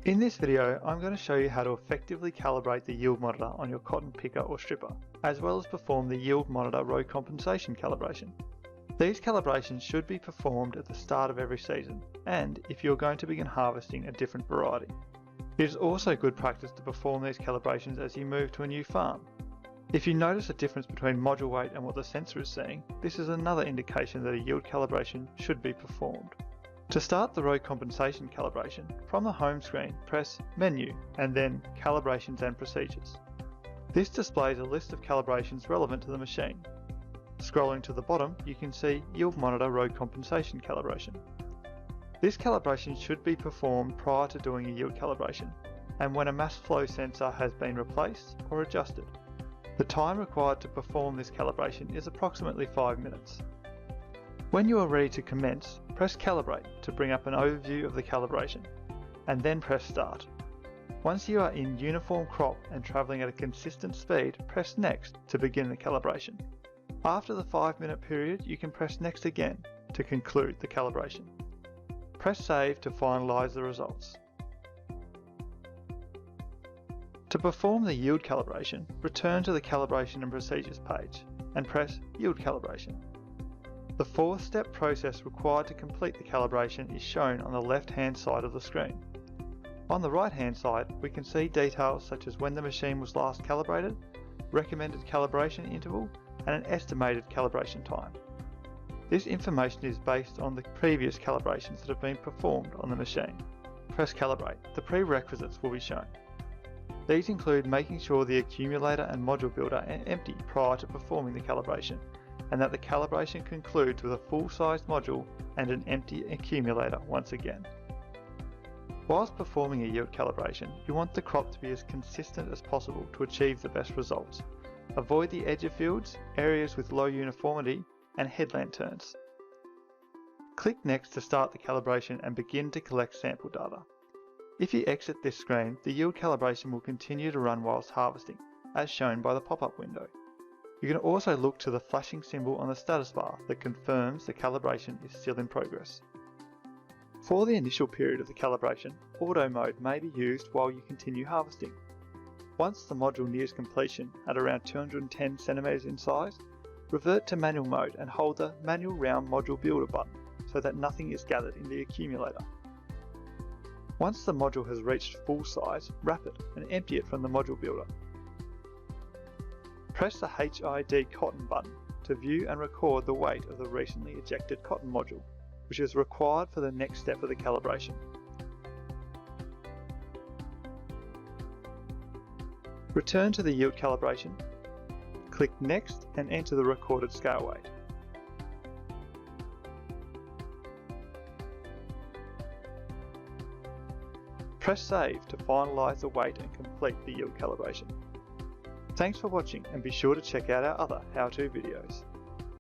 In this video, I'm going to show you how to effectively calibrate the yield monitor on your cotton picker or stripper, as well as perform the yield monitor row compensation calibration. These calibrations should be performed at the start of every season, and if you're going to begin harvesting a different variety. It is also good practice to perform these calibrations as you move to a new farm. If you notice a difference between module weight and what the sensor is seeing, this is another indication that a yield calibration should be performed. To start the row compensation calibration, from the home screen, press Menu and then Calibrations and Procedures. This displays a list of calibrations relevant to the machine. Scrolling to the bottom, you can see Yield Monitor Row Compensation Calibration. This calibration should be performed prior to doing a yield calibration, and when a mass flow sensor has been replaced or adjusted. The time required to perform this calibration is approximately 5 minutes. When you are ready to commence, press Calibrate to bring up an overview of the calibration, and then press Start. Once you are in uniform crop and travelling at a consistent speed, press Next to begin the calibration. After the 5-minute period, you can press Next again to conclude the calibration. Press Save to finalise the results. To perform the yield calibration, return to the Calibration and Procedures page and press Yield Calibration. The 4-step process required to complete the calibration is shown on the left-hand side of the screen. On the right-hand side, we can see details such as when the machine was last calibrated, recommended calibration interval, and an estimated calibration time. This information is based on the previous calibrations that have been performed on the machine. Press Calibrate. The prerequisites will be shown. These include making sure the accumulator and module builder are empty prior to performing the calibration, and that the calibration concludes with a full-sized module and an empty accumulator once again. Whilst performing a yield calibration, you want the crop to be as consistent as possible to achieve the best results. Avoid the edge of fields, areas with low uniformity, and headland turns. Click Next to start the calibration and begin to collect sample data. If you exit this screen, the yield calibration will continue to run whilst harvesting, as shown by the pop-up window. You can also look to the flashing symbol on the status bar that confirms the calibration is still in progress. For the initial period of the calibration, auto mode may be used while you continue harvesting. Once the module nears completion at around 210 cm in size, revert to manual mode and hold the manual round module builder button so that nothing is gathered in the accumulator. Once the module has reached full size, wrap it and empty it from the module builder. Press the HID cotton button to view and record the weight of the recently ejected cotton module, which is required for the next step of the calibration. Return to the yield calibration, click Next and enter the recorded scale weight. Press Save to finalise the weight and complete the yield calibration. Thanks for watching, and be sure to check out our other how-to videos.